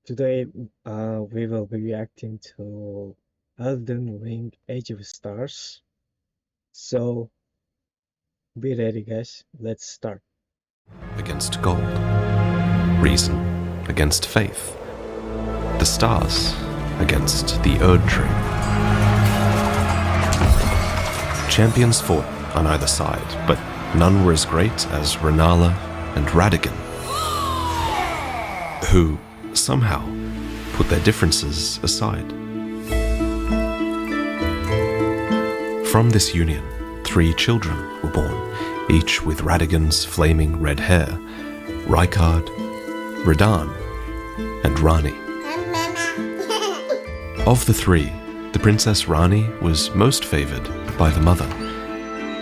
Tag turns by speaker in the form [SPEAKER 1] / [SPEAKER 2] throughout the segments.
[SPEAKER 1] Today, we will be reacting to Elden Ring Age of Stars. So, be ready, guys. Let's start.
[SPEAKER 2] Against gold, reason against faith, the stars against the Erd Tree. Champions fought on either side, but none were as great as Renala and Radagon, who somehow put their differences aside. From this union, 3 children were born, each with Radagon's flaming red hair: Rykard, Radahn, and Ranni. Of the 3, the Princess Ranni was most favored by the mother.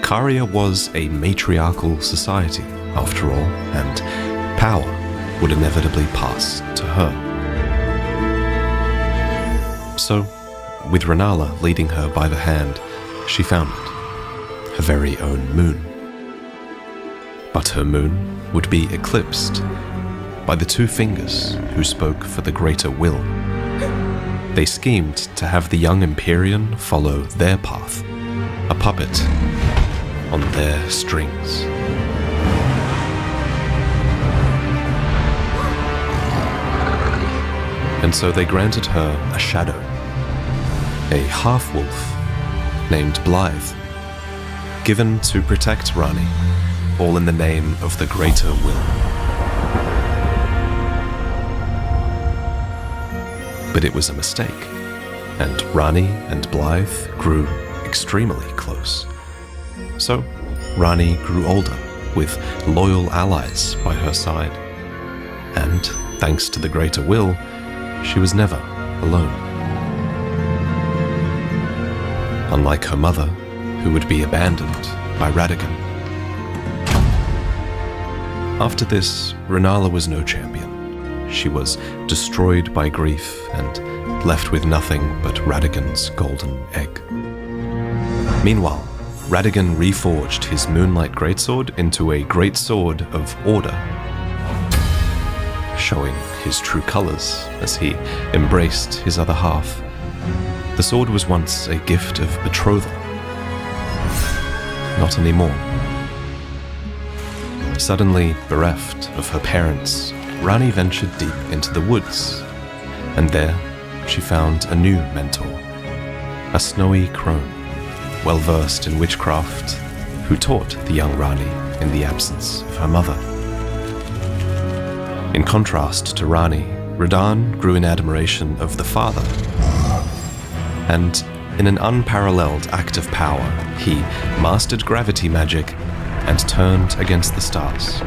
[SPEAKER 2] Caria was a matriarchal society, after all, and power would inevitably pass to her. So, with Renala leading her by the hand, she found it, her very own moon. But her moon would be eclipsed by the 2 fingers who spoke for the greater will. They schemed to have the young Empyrean follow their path, a puppet on their strings. And so they granted her a shadow, a half-wolf named Blythe, given to protect Ranni, all in the name of the greater will. But it was a mistake, and Ranni and Blythe grew extremely close. So Ranni grew older, with loyal allies by her side, and thanks to the greater will, she was never alone. Unlike her mother, who would be abandoned by Radagon. After this, Renala was no champion. She was destroyed by grief and left with nothing but Radagon's golden egg. Meanwhile, Radagon reforged his Moonlight Greatsword into a greatsword of order, showing his true colors as he embraced his other half. The sword was once a gift of betrothal. Not anymore. Suddenly bereft of her parents, Ranni ventured deep into the woods, and there she found a new mentor, a snowy crone, well-versed in witchcraft, who taught the young Ranni in the absence of her mother. In contrast to Ranni, Radahn grew in admiration of the father, and in an unparalleled act of power, he mastered gravity magic and turned against the stars.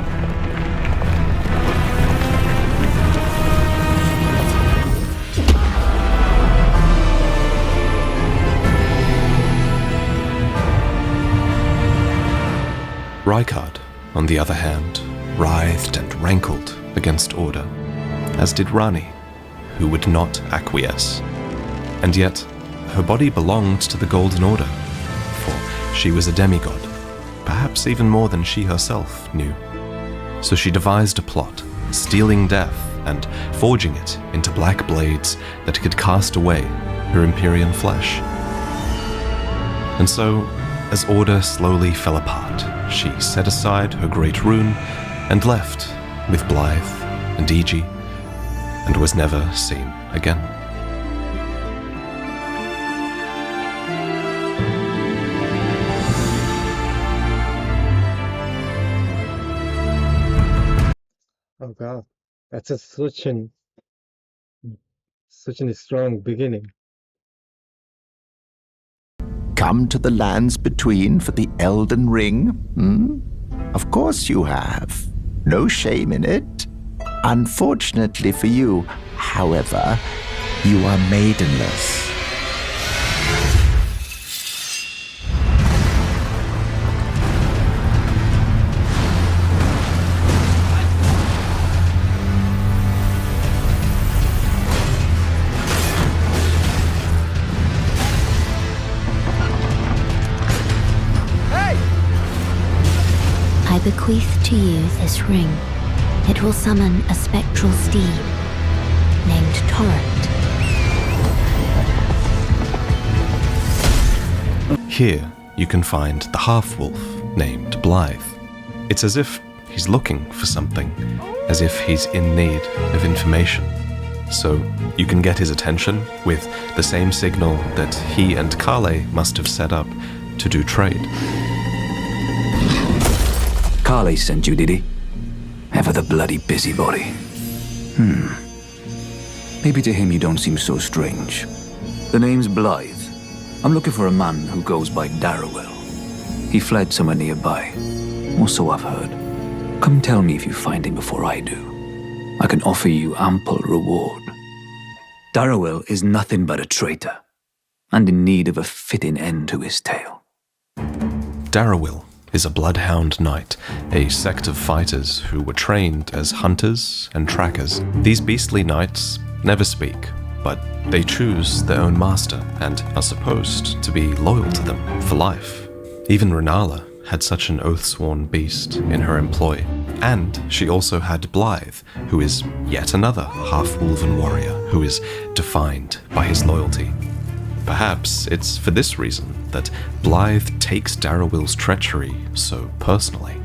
[SPEAKER 2] Rykard, on the other hand, writhed and rankled against order, as did Ranni, who would not acquiesce. And yet, her body belonged to the Golden Order, for she was a demigod, perhaps even more than she herself knew. So she devised a plot, stealing death and forging it into black blades that could cast away her Empyrean flesh. And so, as order slowly fell apart, she set aside her great rune and left with Blythe and Iji, and was never seen again.
[SPEAKER 1] Oh God, that's such a strong beginning.
[SPEAKER 3] Come to the lands between for the Elden Ring? Of course you have. No shame in it. Unfortunately for you, however, you are maidenless.
[SPEAKER 4] I bequeath to you this ring. It will summon a spectral steed named
[SPEAKER 2] Here, you can find the half-wolf named Blythe. It's as if he's looking for something, as if he's in need of information. So you can get his attention with the same signal that he and Kale must have set up to do trade.
[SPEAKER 5] Kale sent you, did he? Ever the bloody busybody. Maybe to him you don't seem so strange. The name's Blythe. I'm looking for a man who goes by Darrowell. He fled somewhere nearby, or so I've heard. Come tell me if you find him before I do. I can offer you ample reward. Darrowell is nothing but a traitor, and in need of a fitting end to his tale.
[SPEAKER 2] Darrowell is a bloodhound knight, a sect of fighters who were trained as hunters and trackers. These beastly knights never speak, but they choose their own master and are supposed to be loyal to them for life. Even Renala had such an oath-sworn beast in her employ. And she also had Blythe, who is yet another half-wolven warrior who is defined by his loyalty. Perhaps it's for this reason that Blythe takes Darrowell's treachery so personally.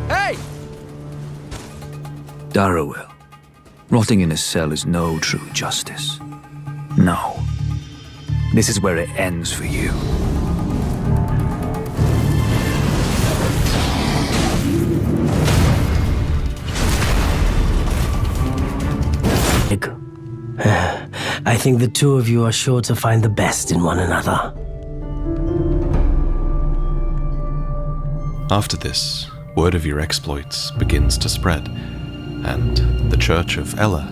[SPEAKER 5] Hey! Darrowell. Rotting in a cell is no true justice. No. This is where it ends for you.
[SPEAKER 6] I think the two of you are sure to find the best in one another.
[SPEAKER 2] After this, word of your exploits begins to spread, and the Church of Ella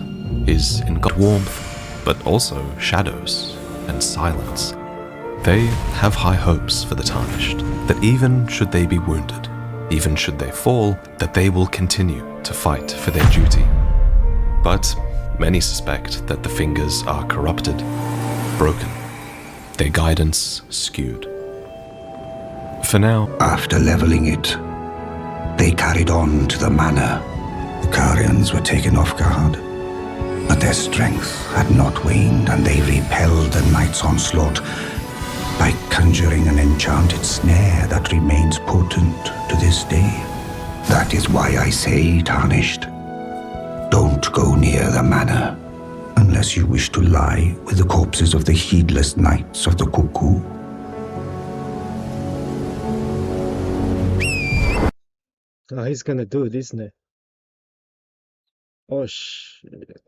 [SPEAKER 2] is in warmth, but also shadows and silence. They have high hopes for the tarnished, that even should they be wounded, even should they fall, that they will continue to fight for their duty. But many suspect that the fingers are corrupted, broken, their guidance skewed. For now,
[SPEAKER 7] after leveling it, they carried on to the manor. The Carians were taken off guard, but their strength had not waned, and they repelled the knight's onslaught by conjuring an enchanted snare that remains potent to this day. That is why I say, Tarnished, don't go near the manor unless you wish to lie with the corpses of the heedless knights of the Cuckoo.
[SPEAKER 1] Oh, he's gonna do it, isn't it? Oh shit.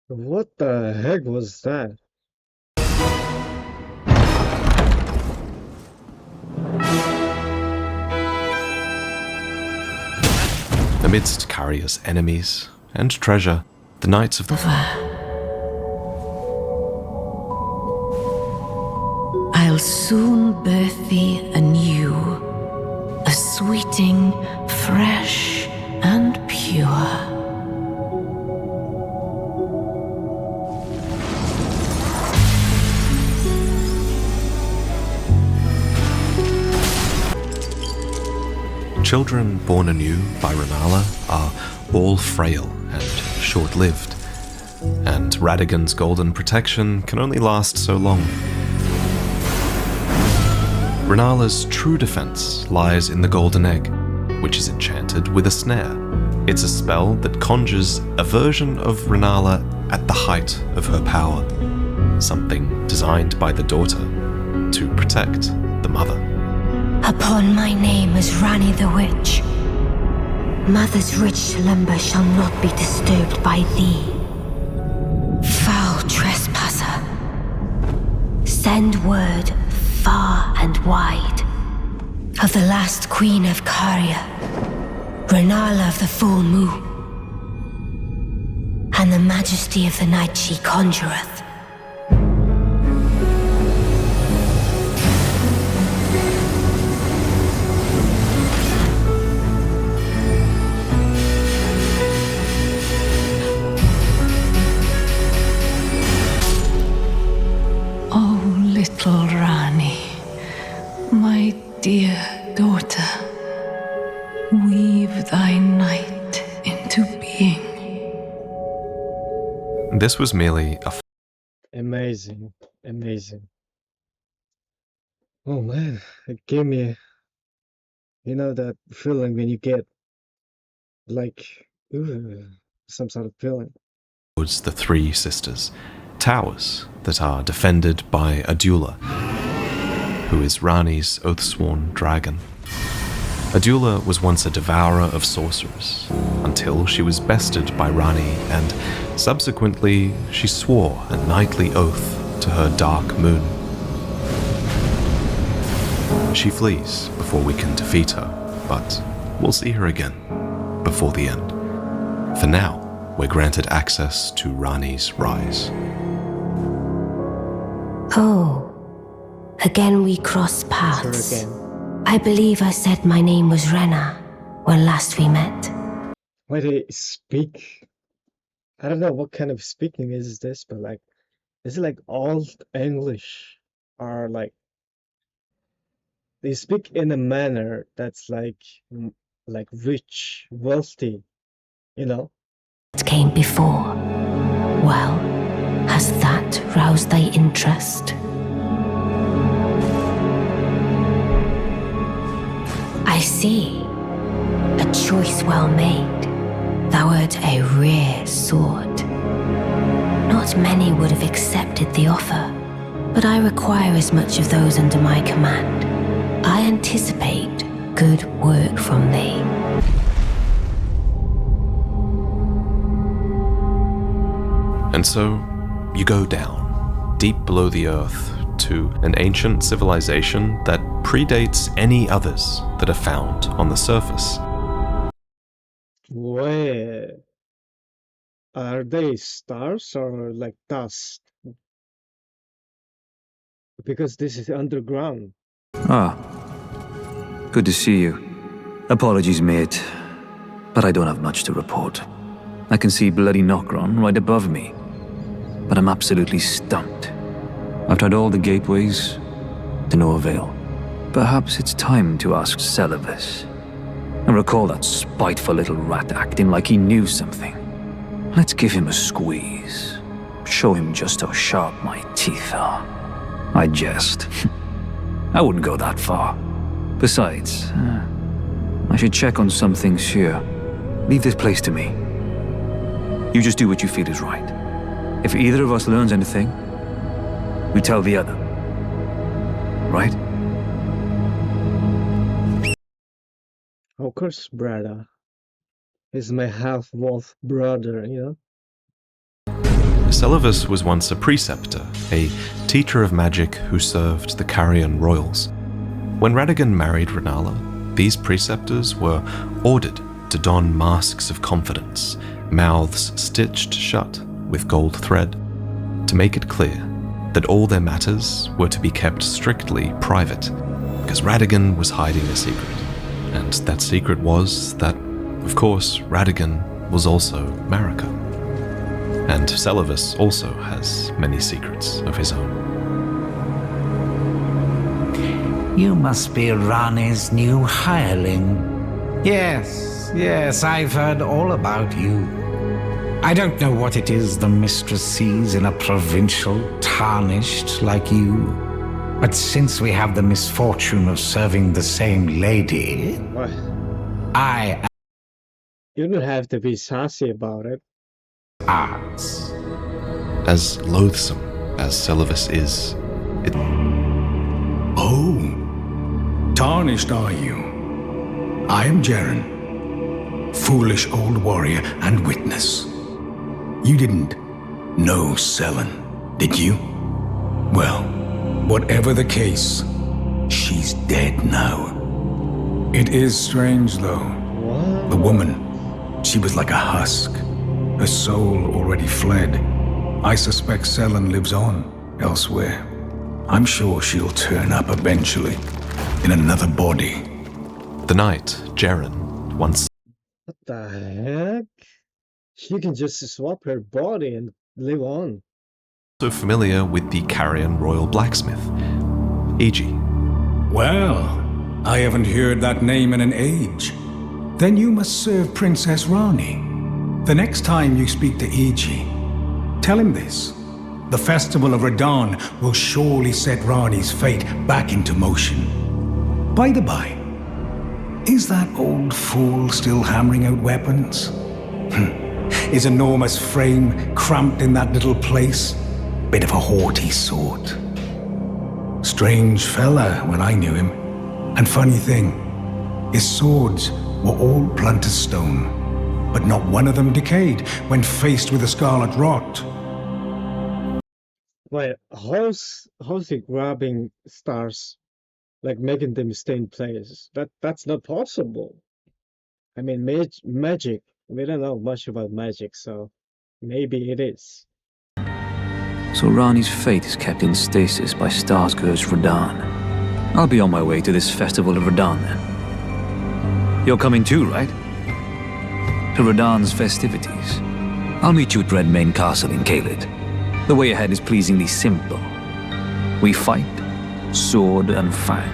[SPEAKER 1] What the heck was that?
[SPEAKER 2] amidst Carrier's enemies and treasure, the Knights of the
[SPEAKER 4] I'll soon birth thee anew, a sweeting, fresh and pure.
[SPEAKER 2] Children born anew by Renala are all frail and short-lived, and Radigan's golden protection can only last so long. Renala's true defense lies in the golden egg, which is enchanted with a snare. It's a spell that conjures a version of Renala at the height of her power, something designed by the daughter to protect the mother.
[SPEAKER 4] Upon my name as Rani the Witch, Mother's rich slumber shall not be disturbed by thee. Foul trespasser, send word far and wide of the last queen of Caria, Renala of the full moon, and the majesty of the night she conjureth.
[SPEAKER 8] Little Rani, my dear
[SPEAKER 2] This was merely a
[SPEAKER 1] Amazing, amazing. Oh man, it gave me, that feeling when you get like ooh, some sort of feeling.
[SPEAKER 2] towards the three sisters, towers that are defended by Adula, who is Rani's oath-sworn dragon. Adula was once a devourer of sorcerers, until she was bested by Rani, and subsequently she swore a knightly oath to her dark moon. She flees before we can defeat her, but we'll see her again before the end. For now, we're granted access to Rani's rise.
[SPEAKER 4] Oh, again we cross
[SPEAKER 1] Her
[SPEAKER 4] paths.
[SPEAKER 1] again.
[SPEAKER 4] I believe I said my name was Rena when last we met.
[SPEAKER 1] Why they speak? I don't know what kind of speaking is this, but like, is it like all English? Or like, they speak in a manner that's like rich, wealthy, you know?
[SPEAKER 4] It came before. Well, has that roused thy interest? I see. A choice well made. Thou art a rare sword. Not many would have accepted the offer, but I require as much of those under my command. I anticipate good work from thee.
[SPEAKER 2] And so, you go down, deep below the earth, to an ancient civilization that predates any others that are found on the surface.
[SPEAKER 1] Where are they stars or like dust? Because this is underground.
[SPEAKER 5] Ah, good to see you. Apologies, mate, but I don't have much to report. I can see bloody Nokron right above me, but I'm absolutely stumped. I've tried all the gateways, to no avail. Perhaps it's time to ask Celovus. I recall that spiteful little rat acting like he knew something. Let's give him a squeeze. Show him just how sharp my teeth are. I jest. I wouldn't go that far. Besides, I should check on some things here. Leave this place to me. You just do what you feel is right. If either of us learns anything, we tell the other. Right?
[SPEAKER 1] Of course, brother. He's my half-wolf brother,
[SPEAKER 2] Celovus was once a preceptor, a teacher of magic who served the Carrion royals. When Radigan married Renala, these preceptors were ordered to don masks of confidence, mouths stitched shut with gold thread, to make it clear that all their matters were to be kept strictly private, because Radigan was hiding a secret. And that secret was that, of course, Radigan was also Marika. And Celovus also has many secrets of his own.
[SPEAKER 8] You must be Rani's new hireling. Yes, I've heard all about you. I don't know what it is the mistress sees in a provincial tarnished like you, but since we have the misfortune of serving the same lady,
[SPEAKER 1] What?
[SPEAKER 8] I
[SPEAKER 1] You don't have to be sassy about it.
[SPEAKER 8] arts.
[SPEAKER 2] As loathsome as Celovus is, it
[SPEAKER 9] Oh, tarnished are you? I am Jaren, foolish old warrior and witness. You didn't know Selen, did you? Well, whatever the case, she's dead now. It is strange, though.
[SPEAKER 1] What?
[SPEAKER 9] The woman, she was like a husk. Her soul already fled. I suspect Selen lives on elsewhere. I'm sure she'll turn up eventually, in another body.
[SPEAKER 2] the night Jaren once
[SPEAKER 1] What the heck? She can just swap her body and live on.
[SPEAKER 2] so familiar with the Carrion royal blacksmith, E.G.
[SPEAKER 9] Well, I haven't heard that name in an age. Then you must serve Princess Rani. The next time you speak to Ichi, Tell him this. The Festival of Radahn will surely set Rani's fate back into motion. By the by, is that old fool still hammering out weapons? His enormous frame cramped in that little place? Bit of a haughty sort. Strange fella when I knew him. And funny thing, his swords were all blunt as stone, but not one of them decayed when faced with the scarlet rot.
[SPEAKER 1] Wait, how's he grabbing stars, like making them stay in place? That's not possible. I mean, magic. We don't know much about magic, so maybe it is.
[SPEAKER 5] So Rani's fate is kept in stasis by Starscourge Radahn. I'll be on my way to this Festival of Radahn then. You're coming too, right? To Radahn's festivities. I'll meet you at Redmane Castle in Caelid. The way ahead is pleasingly simple. We fight, sword and fang.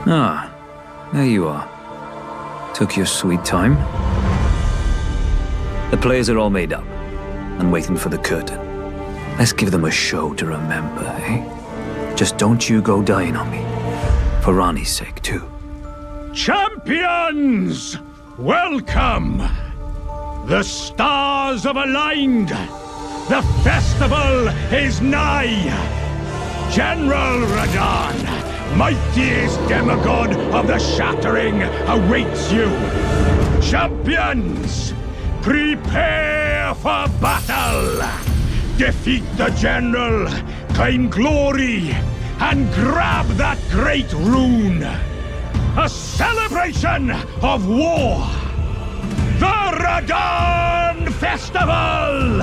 [SPEAKER 5] Ah, there you are. Took your sweet time. The players are all made up and waiting for the curtain. Let's give them a show to remember, eh? Just don't you go dying on me. For Rani's sake, too.
[SPEAKER 10] Champions! Welcome! The stars have aligned! The festival is nigh! General Radahn, mightiest demigod of the Shattering, awaits you! Champions! Prepare for battle! Defeat the General, claim glory, and grab that great rune! A celebration of war! The Radahn Festival!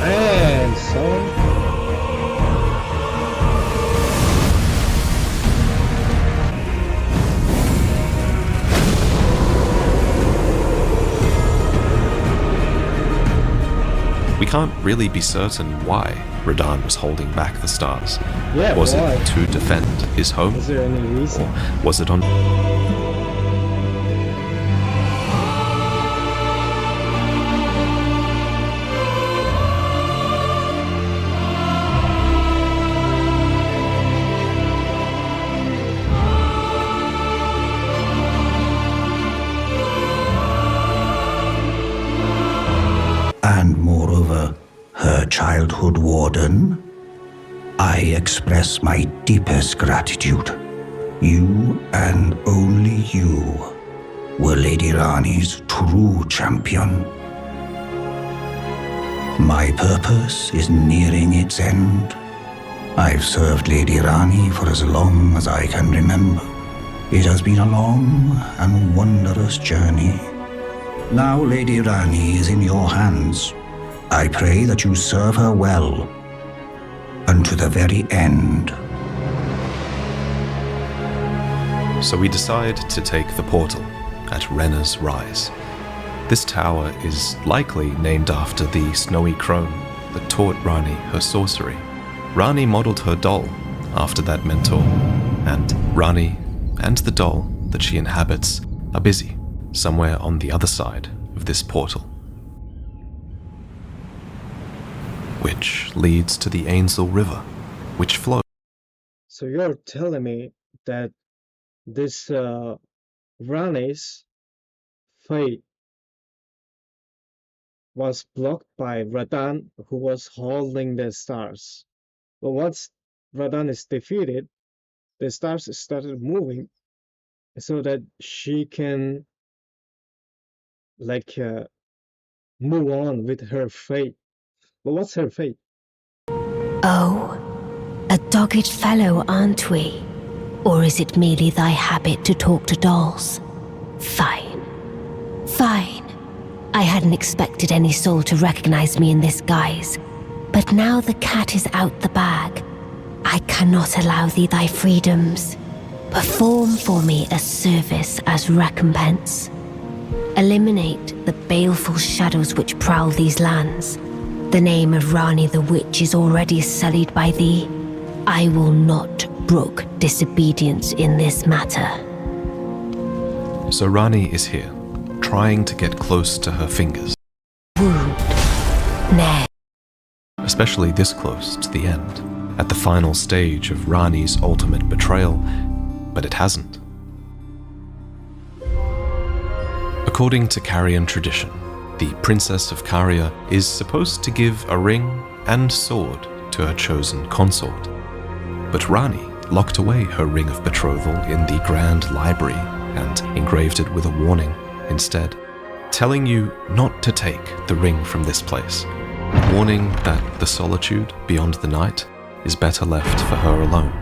[SPEAKER 1] And so
[SPEAKER 2] We can't really be certain why Radahn was holding back the stars.
[SPEAKER 1] yeah,
[SPEAKER 2] Was
[SPEAKER 1] why?
[SPEAKER 2] it to defend his home?
[SPEAKER 1] Is there any reason?
[SPEAKER 2] Or was it on...
[SPEAKER 7] And moreover, her childhood warden, I express my deepest gratitude. You and only you were Lady Rani's true champion. My purpose is nearing its end. I've served Lady Rani for as long as I can remember. It has been a long and wondrous journey. Now Lady Rani is in your hands. I pray that you serve her well, unto the very end.
[SPEAKER 2] So we decide to take the portal at Renna's Rise. This tower is likely named after the snowy crone that taught Rani her sorcery. Rani modeled her doll after that mentor, and Rani and the doll that she inhabits are busy somewhere on the other side of this portal, which leads to the Ainsel River, which flows.
[SPEAKER 1] So you're telling me that this Rani's fate was blocked by Radahn, who was holding the stars. But once Radahn is defeated, the stars started moving so that she can move on with her fate. But what's her fate?
[SPEAKER 4] Oh, a dogged fellow, aren't we? Or is it merely thy habit to talk to dolls? Fine. Fine. I hadn't expected any soul to recognize me in this guise. But now the cat is out the bag. I cannot allow thee thy freedoms. Perform for me a service as recompense. Eliminate the baleful shadows which prowl these lands. The name of Rani the Witch is already sullied by thee. I will not brook disobedience in this matter.
[SPEAKER 2] So Rani is here, trying to get close to her fingers.
[SPEAKER 4] Wound. Nay.
[SPEAKER 2] Especially this close to the end, at the final stage of Rani's ultimate betrayal, but it hasn't. According to Carian tradition, the Princess of Caria is supposed to give a ring and sword to her chosen consort. But Rani locked away her ring of betrothal in the Grand Library and engraved it with a warning instead, telling you not to take the ring from this place, warning that the solitude beyond the night is better left for her alone.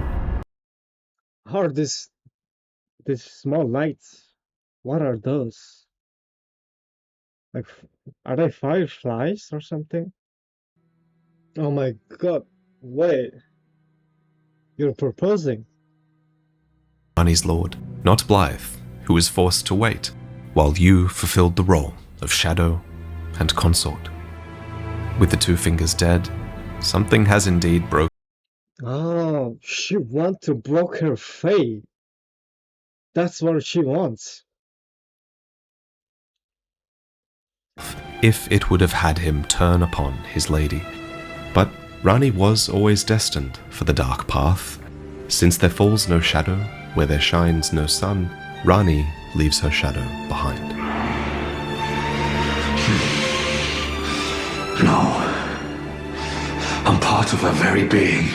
[SPEAKER 1] How are these small lights? What are those? Like, are they fireflies or something? Oh my god, wait. You're proposing?
[SPEAKER 2] Rani's lord, not Blythe, who was forced to wait while you fulfilled the role of shadow and consort. With the two fingers dead, something has indeed broken.
[SPEAKER 1] Oh, she wants to block her fate. That's what she wants.
[SPEAKER 2] If it would have had him turn upon his lady. But Rani was always destined for the dark path. Since there falls no shadow where there shines no sun, Rani leaves her shadow behind.
[SPEAKER 10] No. I'm part of her very being.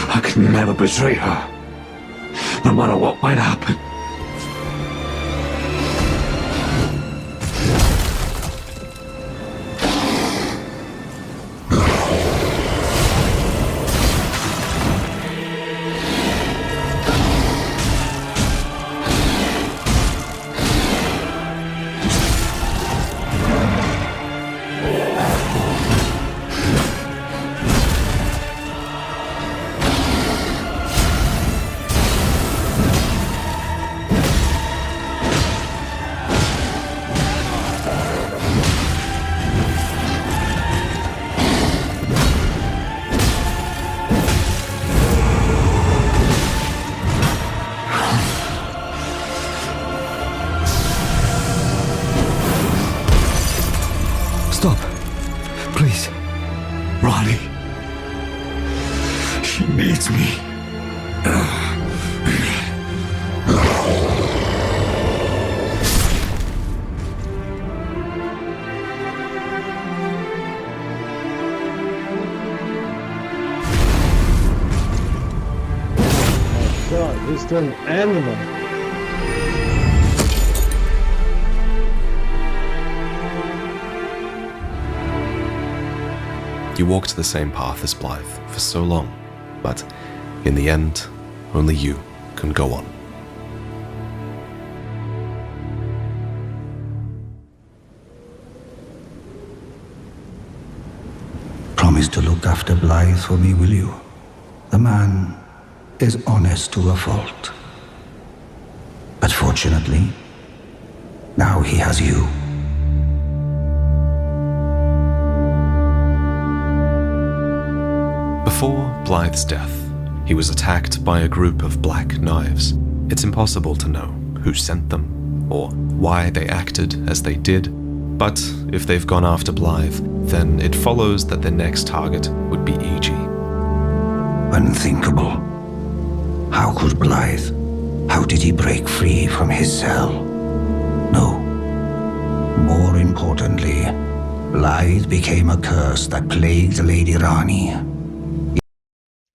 [SPEAKER 10] I could never betray her, no matter what might happen.
[SPEAKER 5] Stop. Please.
[SPEAKER 10] Rani. She needs me.
[SPEAKER 1] God, he's turned animal.
[SPEAKER 2] You walked the same path as Blythe for so long, but in the end, only you can go on.
[SPEAKER 7] Promise to look after Blythe for me, will you? The man is honest to a fault. But fortunately, now he has you.
[SPEAKER 2] Before Blythe's death, he was attacked by a group of black knives. It's impossible to know who sent them or why they acted as they did, but if they've gone after Blythe, then it follows that their next target would be E.G.
[SPEAKER 7] Unthinkable. How could Blythe? How did he break free from his cell? No. More importantly, Blythe became a curse that plagued Lady Rani.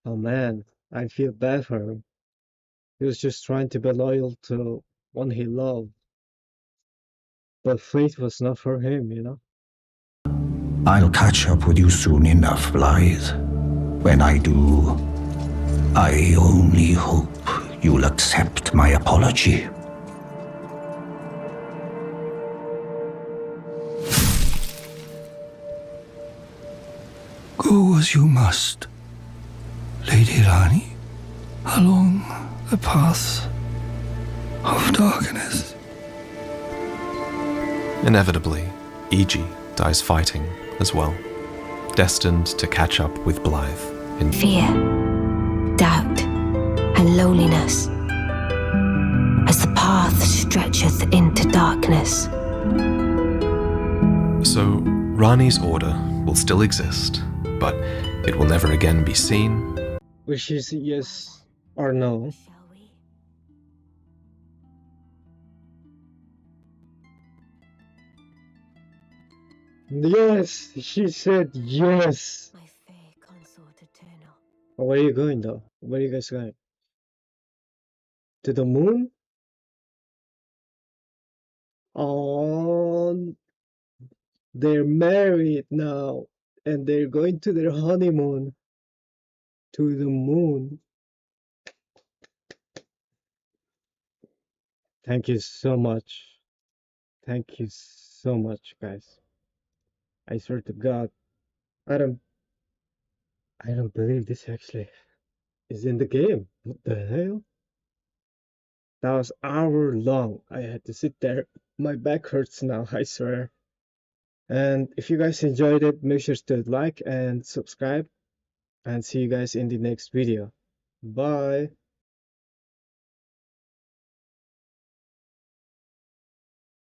[SPEAKER 1] Oh man, I feel bad for him. He was just trying to be loyal to one he loved. But fate was not for him, you know?
[SPEAKER 7] I'll catch up with you soon enough, Blythe. When I do, I only hope you'll accept my apology. Go as you must, Lady Rani, along the path of darkness.
[SPEAKER 2] Inevitably, Iji dies fighting as well, destined to catch up with Blythe in
[SPEAKER 4] Fear, doubt, and loneliness, as the path stretcheth into darkness.
[SPEAKER 2] So, Rani's order will still exist, but it will never again be seen.
[SPEAKER 1] Which is yes or no?
[SPEAKER 4] Shall we?
[SPEAKER 1] Yes, she said yes.
[SPEAKER 4] My fair consort eternal.
[SPEAKER 1] Where are you going though? Where are you guys going? To the moon? Oh, they're married now and they're going to their honeymoon to the moon. Thank you so much. Thank you so much, guys. I swear to God, I don't believe this actually is in the game. What the hell? That was hour long. I had to sit there. My back hurts now, I swear. And if you guys enjoyed it, make sure to like and subscribe. And see you guys in the next video. Bye.